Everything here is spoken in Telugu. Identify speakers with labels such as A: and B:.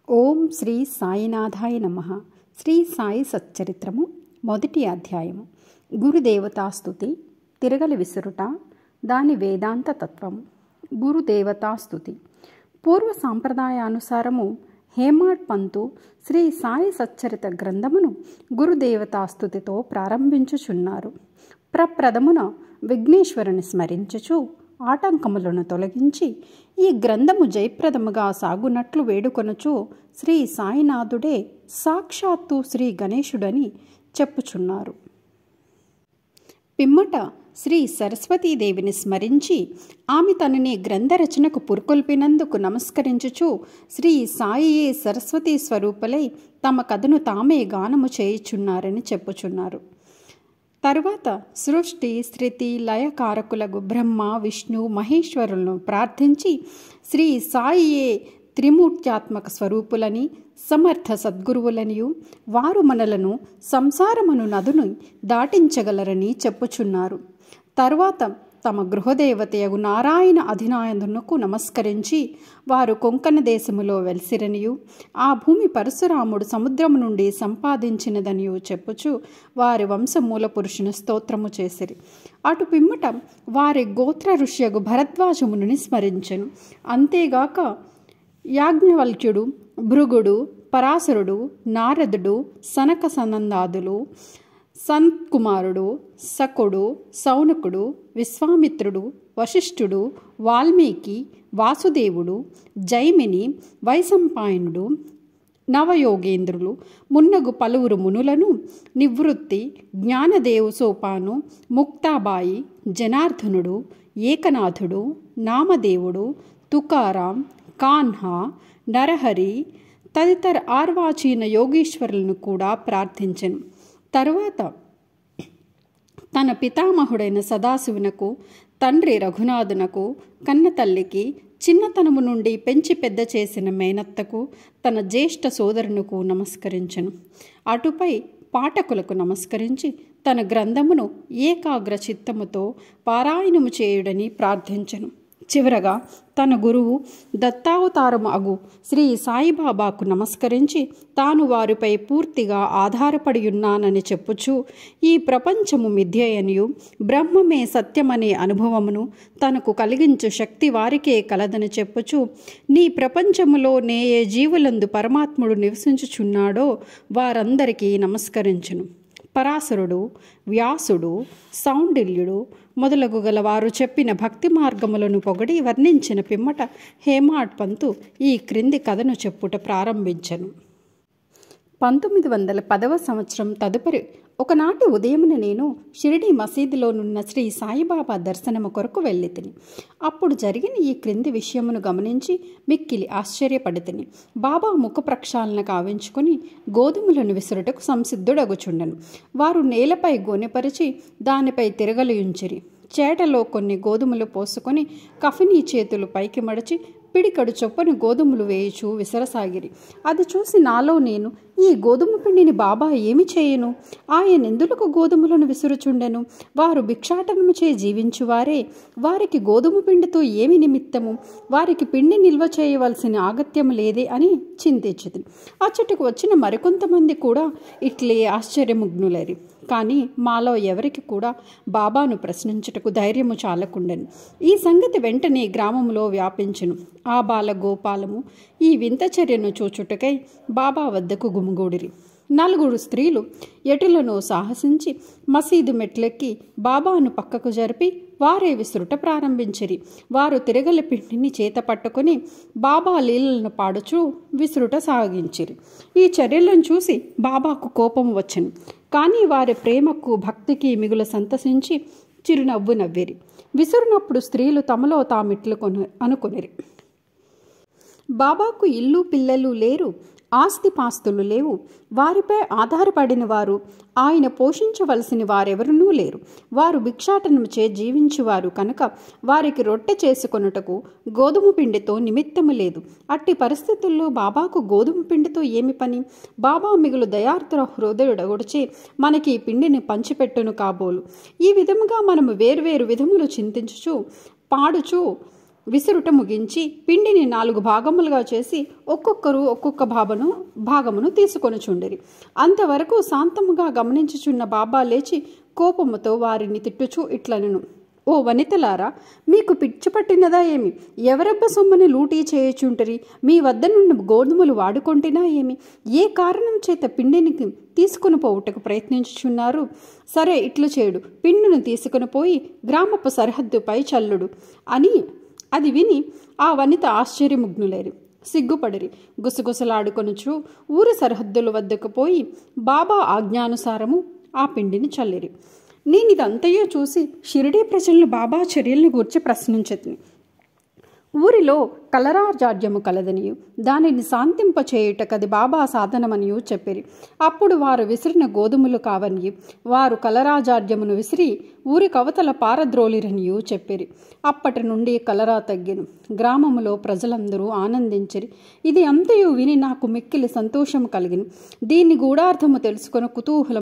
A: ఓం శ్రీ సాయినాథాయ నమః. శ్రీ సాయి సచ్చరిత్రము మొదటి అధ్యాయము. గురుదేవతాస్తుతి తిరగలి విసురుట, దాని వేదాంత తత్వము. గురుదేవతాస్తుతి. పూర్వ సాంప్రదాయానుసారము హేమాడ్ పంతు శ్రీ సాయి సచ్చరిత గ్రంథమును గురుదేవతాస్తుతితో ప్రారంభించుచున్నారు. ప్రప్రథమున విఘ్నేశ్వరుని స్మరించుచు ఆటంకములను తొలగించి ఈ గ్రంథము జయప్రదముగా సాగునట్లు వేడుకొనుచు శ్రీ సాయినాథుడే సాక్షాత్తు శ్రీ గణేశుడని చెప్పుచున్నారు. పిమ్మట శ్రీ సరస్వతీదేవిని స్మరించి ఆమె తనని గ్రంథరచనకు పురుకొల్పినందుకు నమస్కరించుచు శ్రీ సాయియే సరస్వతీ స్వరూపులై తమ కథను తామే గానము చేయుచున్నారని చెప్పుచున్నారు. తరువాత సృష్టి స్థితి లయకారకులకు బ్రహ్మ విష్ణు మహేశ్వరులను ప్రార్థించి శ్రీ సాయియే త్రిమూర్త్యాత్మక స్వరూపులని సమర్థ సద్గురువులనియు వారు మనలను సంసారమును నదును దాటించగలరని చెప్పుచున్నారు. తరువాత తమ గృహదేవతయగు నారాయణ అధినాయకునకు నమస్కరించి వారు కొంకణ దేశములో వెలిసిరనియు ఆ భూమి పరశురాముడు సముద్రము నుండి సంపాదించినదనియు చెప్పుచు వారి వంశమూల పురుషుని స్తోత్రము చేసిరి. అటు పిమ్మట వారి గోత్ర ఋష్యగు భరద్వాజముని స్మరించెను. అంతేగాక యాజ్ఞవల్క్యుడు, భృగుడు, పరాశరుడు, నారదుడు, సనక సనందాదులు, సంత్కుమారుడు, శకుడు, సౌనకుడు, విశ్వామిత్రుడు, వశిష్ఠుడు, వాల్మీకి, వాసుదేవుడు, జైమిని, వైశంపాయనుడు, నవయోగేంద్రులు మున్నగు పలువురు మునులను నివృత్తి, జ్ఞానదేవు సోపాను, ముక్తాబాయి, జనార్దనుడు, ఏకనాథుడు, నామదేవుడు, తుకారాం, కాన్హా, నరహరి తదితర ఆర్వాచీన యోగీశ్వరులను కూడా ప్రార్థించెను. తరువాత తన పితామహుడైన సదాశివునకు, తండ్రి రఘునాథునకు, కన్నతల్లికి, చిన్నతనము నుండి పెంచి పెద్ద చేసిన మేనత్తకు, తన జ్యేష్ఠ సోదరునకు నమస్కరించెను. అటుపై పాఠకులకు నమస్కరించి తన గ్రంథమును ఏకాగ్ర చిత్తముతో పారాయణము చేయుడని ప్రార్థించెను. చివరగా తన గురువు దత్తావతారము అగు శ్రీ సాయిబాబాకు నమస్కరించి తాను వారిపై పూర్తిగా ఆధారపడి ఉన్నానని చెప్పుచు ఈ ప్రపంచము మిథ్యయనియు బ్రహ్మమే సత్యమనే అనుభవమును తనకు కలిగించు శక్తి వారికే కలదని చెప్పుచు నీ ప్రపంచములో నే ఏ జీవులందు పరమాత్ముడు నివసించుచున్నాడో వారందరికీ నమస్కరించును. పరాశరుడు, వ్యాసుడు, సౌండిల్యుడు మొదలగు గలవారు చెప్పిన భక్తి మార్గములను పొగడి వర్ణించిన పిమ్మట హేమాడ్ పంతు ఈ క్రింది కథను చెప్పుట ప్రారంభించెను. 1910వ సంవత్సరం తదుపరి ఒకనాటి ఉదయమున నేను షిరిడి మసీదులోనున్న శ్రీ సాయిబాబా దర్శనము కొరకు వెళ్ళితిని. అప్పుడు జరిగిన ఈ క్రింది విషయమును గమనించి మిక్కిలి ఆశ్చర్యపడితిని. బాబా ముఖ ప్రక్షాళన కావించుకొని గోధుమలను విసురుటకు సంసిద్ధుడగుచుండెను. వారు నేలపై గోనెపరిచి దానిపై తిరగలియుంచిరి. చేటలో కొన్ని గోధుమలు పోసుకొని కఫినీ చేతులు పైకి మడిచి పిడికడు చొప్పున గోధుమలు వేయుచూ విసరసాగిరి. అది చూసి నాలో నేను, ఈ గోధుమ పిండిని బాబా ఏమి చేయను? ఆయన ఎందులకు గోధుమలను విసురుచుండెను? వారు భిక్షాటనము చే జీవించువారే, వారికి గోధుమ పిండితో ఏమి నిమిత్తము? వారికి పిండి నిల్వ చేయవలసిన ఆగత్యము లేదే అని చింతించింది. అచ్చటికి వచ్చిన మరికొంతమంది కూడా ఇట్లే ఆశ్చర్యముగ్నులేరి. కానీ మాలో ఎవరికి కూడా బాబాను ప్రశ్నించుటకు ధైర్యము చాలకుండెను. ఈ సంగతి వెంటనే గ్రామంలో వ్యాపించెను. ఆ బాల గోపాలము ఈ వింత చర్యను చూచుటకై బాబా వద్దకు గుమిగూడిరి. 4 స్త్రీలు ఎటులను సాహసించి మసీదు మెట్లెక్కి బాబాను పక్కకు జరిపి వారే విసురుట ప్రారంభించిరి. వారు తిరగలి పిండిని చేత పట్టుకొని బాబా లీలలను పాడుచూ విసురుట సాగించిరి. ఈ చర్యలను చూసి బాబాకు కోపం వచ్చెను. కానీ వారి ప్రేమకు భక్తికి మిగులు సంతసించి చిరునవ్వు నవ్విరి. విసురునప్పుడు స్త్రీలు తమలో తామిట్లు అనుకొనిరి. బాబాకు ఇల్లు పిల్లలు లేరు, ఆస్తిపాస్తులు లేవు. వారిపై ఆధారపడిన వారు, ఆయన పోషించవలసిన వారెవరూ లేరు. వారు భిక్షాటనము చే జీవించువారు కనుక వారికి రొట్టె చేసుకొనుటకు గోధుమ పిండితో నిమిత్తము లేదు. అట్టి పరిస్థితుల్లో బాబాకు గోధుమ పిండితో ఏమి పని? బాబా మిగులు దయార్ద్ర హృదయుడగొడిచే మనకి ఈ పిండిని పంచిపెట్టును కాబోలు. ఈ విధముగా మనము వేర్వేరు విధములు చింతించుచు పాడుచు విసురుట ముగించి పిండిని 4 భాగములుగా చేసి ఒక్కొక్కరు ఒక్కొక్క భాగమును తీసుకొనుచుండిరి. అంతవరకు శాంతముగా గమనించుచున్న బాబా లేచి కోపముతో వారిని తిట్టుచూ ఇట్లనెను, ఓ వనితలారా, మీకు పిచ్చి పట్టినదా ఏమి? ఎవరబ్బ సొమ్మని లూటీ చేయుచుంటరి? మీ వద్ద నుండి గోధుమలు వాడుకొంటినా ఏమి? ఏ కారణం చేత పిండిని తీసుకుని పోవుటకు ప్రయత్నించుచున్నారు? సరే, ఇట్లు చేడు, పిండిని తీసుకుని పోయి గ్రామపు సరిహద్దుపై చల్లుడు అని. అది విని ఆ వనిత ఆశ్చర్యముగ్నులేరు, సిగ్గుపడిరి. గుసగుసలాడుకొనుచు ఊరి సరిహద్దుల వద్దకు పోయి బాబా ఆజ్ఞానుసారము ఆ పిండిని చల్లిరి. నేనిదంతయో చూసి షిరిడీ ప్రజలను బాబా చర్యలను గూర్చి ప్రశ్నించెదను. ఊరిలో కలరా జాడ్యము కలదనియు దానిని శాంతింపచేయుటకది బాబా సాధనమనియు చెప్పిరి. అప్పుడు వారు విసిరిన గోధుమలు కావనియు వారు కలరాజాడ్యమును విసిరి ఊరి కవతల పారద్రోలిరనియు చెప్పిరి. అప్పటి నుండి కలరా తగ్గిను. గ్రామములో ప్రజలందరూ ఆనందించిరి. ఇది అంతయు విని నాకు మిక్కిలి సంతోషము కలిగిను. దీని గూఢార్థము తెలుసుకొని కుతూహలం